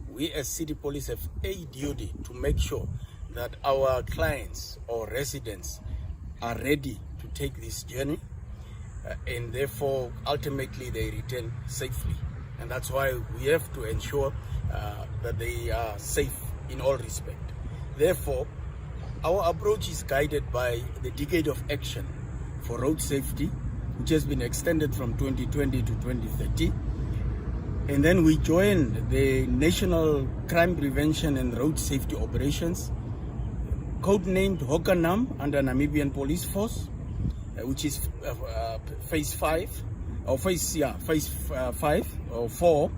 We as City Police have a duty to make sure that our clients or residents are ready to take this journey and therefore ultimately they return safely. And that's why we have to ensure that they are safe in all respect. Therefore, our approach is guided by the Decade of Action for Road Safety, which has been extended from 2020 to 2030. And then we join the National Crime Prevention and Road Safety Operations, codenamed Hokanam under Namibian Police Force, which is phase 5 or phase 5 or 4.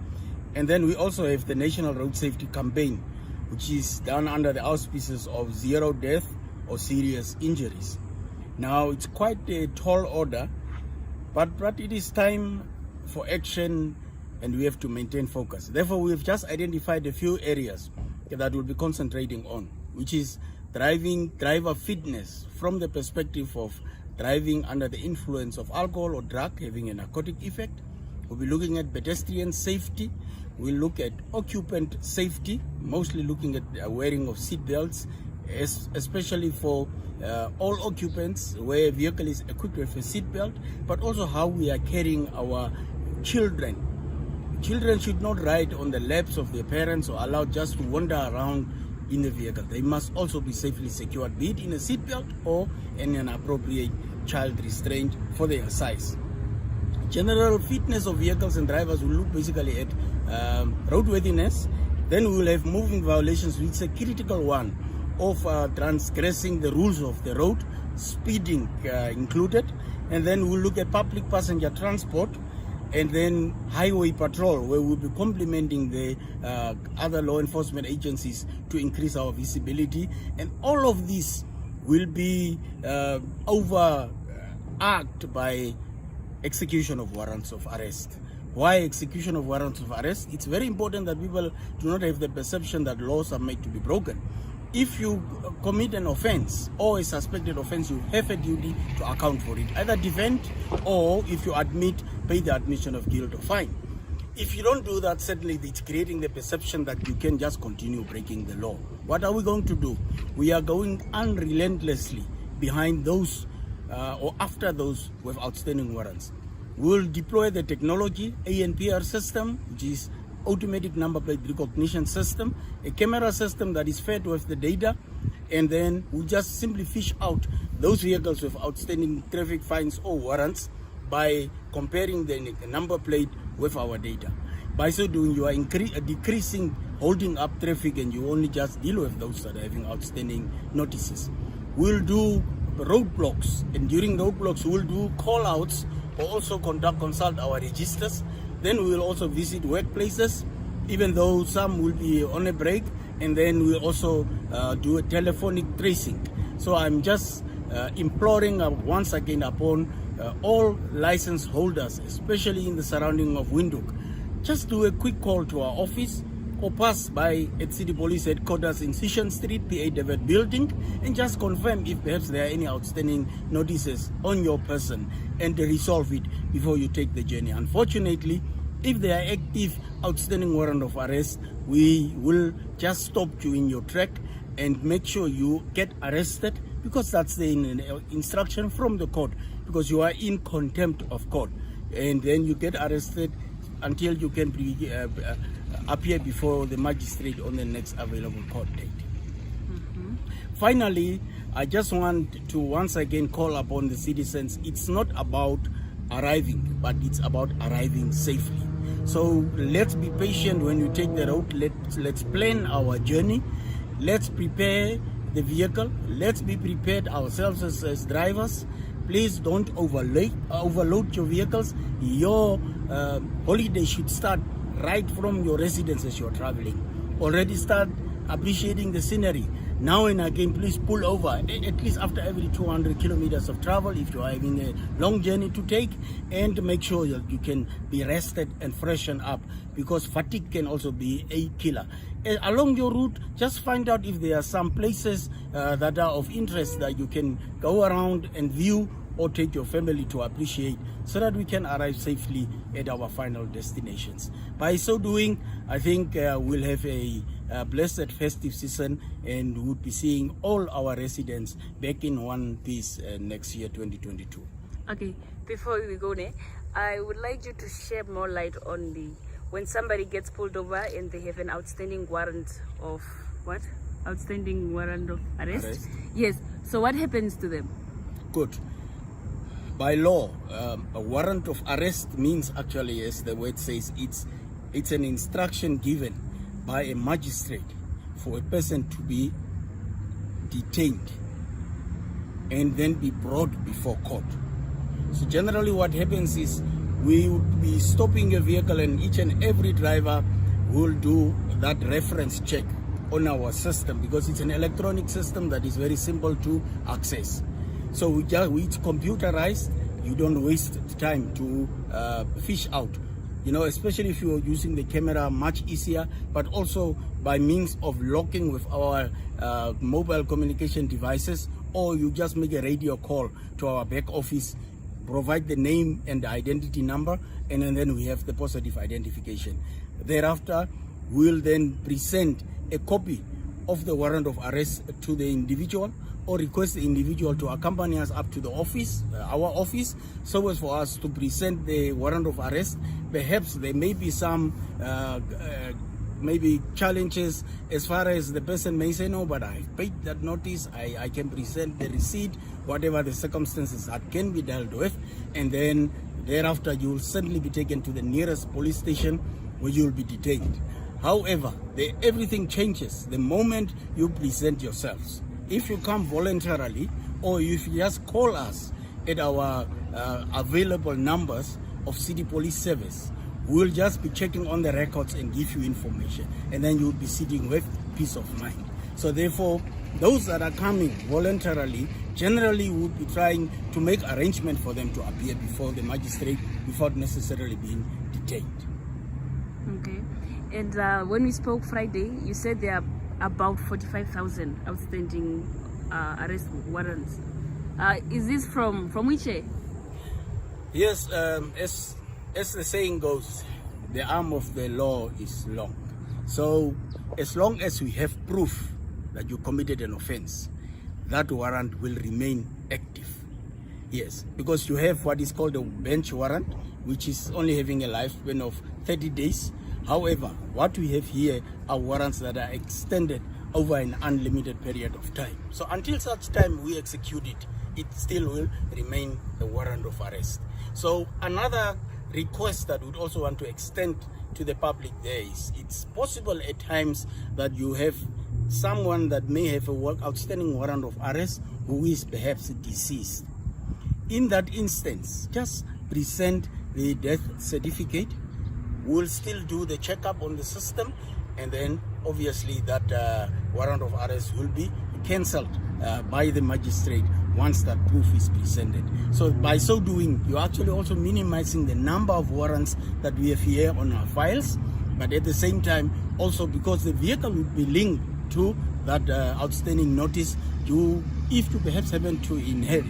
And then we also have the National Road Safety Campaign, which is done under the auspices of zero death or serious injuries. Now, it's quite a tall order, but it is time for action and we have to maintain focus. Therefore, we have just identified a few areas that we'll be concentrating on, which is driver fitness from the perspective of driving under the influence of alcohol or drug having a narcotic effect. We'll be looking at pedestrian safety. We'll look at occupant safety, mostly looking at wearing of seat belts, especially for all occupants where a vehicle is equipped with a seat belt, but also how we are carrying our children. Children should not ride on the laps of their parents or allowed just to wander around in the vehicle. They must also be safely secured, be it in a seat belt or in an appropriate child restraint for their size. General fitness of vehicles and drivers will look basically at roadworthiness. Then we will have moving violations, which is a critical one of transgressing the rules of the road, speeding included. And then we'll look at public passenger transport, and then highway patrol, where we'll be complementing the other law enforcement agencies to increase our visibility. And all of this will be overarched by execution of warrants of arrest. Why execution of warrants of arrest? It's very important that people do not have the perception that laws are made to be broken. If you commit an offense or a suspected offense, you have a duty to account for it. Either defend or, if you admit, pay the admission of guilt or fine. If you don't do that, certainly it's creating the perception that you can just continue breaking the law. What are we going to do? We are going unrelentlessly behind those or after those with outstanding warrants. We'll deploy the technology, ANPR system, which is automatic number plate recognition system, a camera system that is fed with the data, and then we'll just simply fish out those vehicles with outstanding traffic fines or warrants by comparing the number plate with our data. By so doing, you are decreasing holding up traffic, and you only just deal with those that are having outstanding notices. We'll do roadblocks, and during roadblocks, we'll do call-outs or also consult our registers. Then we will also visit workplaces, even though some will be on a break, and then we'll also do a telephonic tracing. So I'm just imploring once again upon all license holders, especially in the surrounding of Windhoek, just do a quick call to our office or pass by at City Police headquarters in Session Street, PA David building, and just confirm if perhaps there are any outstanding notices on your person and resolve it before you take the journey. Unfortunately, if there are active outstanding warrant of arrest, we will just stop you in your track and make sure you get arrested, because that's the instruction from the court, because you are in contempt of court, and then you get arrested until you can appear before the magistrate on the next available court date. Finally, I just want to once again call upon the citizens. It's not about arriving, but it's about arriving safely. So let's be patient when you take the road. Let's plan our journey. Let's prepare the vehicle. Let's be prepared ourselves as drivers. Please don't overload your vehicles. Your holiday should start right from your residence as you're traveling. Already start appreciating the scenery. Now and again, please pull over at least after every 200 kilometers of travel if you are having a long journey to take, and make sure that you can be rested and freshen up, because fatigue can also be a killer. Along your route, just find out if there are some places that are of interest that you can go around and view or take your family to appreciate, so that we can arrive safely at our final destinations. By so doing, I think we'll have a blessed festive season, and we'll be seeing all our residents back in one piece next year, 2022. Okay, before we go there, I would like you to shed more light on when somebody gets pulled over and they have an outstanding warrant of what? Outstanding warrant of arrest? Yes. So what happens to them? Good. By law, a warrant of arrest means, actually, as the word says, it's an instruction given by a magistrate for a person to be detained and then be brought before court. So generally what happens is we would be stopping a vehicle, and each and every driver will do that reference check on our system, because it's an electronic system that is very simple to access. So it's computerized. You don't waste time to fish out, especially if you're using the camera, much easier, but also by means of locking with our mobile communication devices, or you just make a radio call to our back office, provide the name and the identity number, and then we have the positive identification. Thereafter, we'll then present a copy of the warrant of arrest to the individual, or request the individual to accompany us up to the office, our office, so as for us to present the warrant of arrest. Perhaps there may be some maybe challenges as far as the person may say, no, but I paid that notice, I can present the receipt, whatever the circumstances that can be dealt with, and then thereafter you will certainly be taken to the nearest police station where you will be detained. However, everything changes the moment you present yourselves. If you come voluntarily, or if you just call us at our available numbers of City Police Service, we'll just be checking on the records and give you information, and then you'll be sitting with peace of mind. So therefore, those that are coming voluntarily, generally would be trying to make arrangement for them to appear before the magistrate without necessarily being detained. Okay. And when we spoke Friday, you said there are about 45,000 outstanding arrest warrants. Is this from which year? Yes, as the saying goes, the arm of the law is long. So as long as we have proof that you committed an offense, that warrant will remain active. Yes, because you have what is called a bench warrant, which is only having a lifespan of 30 days. However, what we have here are warrants that are extended over an unlimited period of time. So until such time we execute it, it still will remain a warrant of arrest. So another request that we'd also want to extend to the public there is, it's possible at times that you have someone that may have a outstanding warrant of arrest who is perhaps deceased. In that instance, just present the death certificate. We'll still do the checkup on the system, and then obviously that warrant of arrest will be cancelled by the magistrate once that proof is presented. So by so doing, you're actually also minimizing the number of warrants that we have here on our files, but at the same time also, because the vehicle will be linked to that outstanding notice, if you perhaps happen to inherit,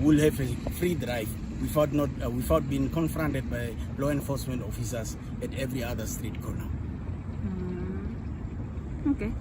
will have a free drive without being confronted by law enforcement officers at every other street corner. Okay.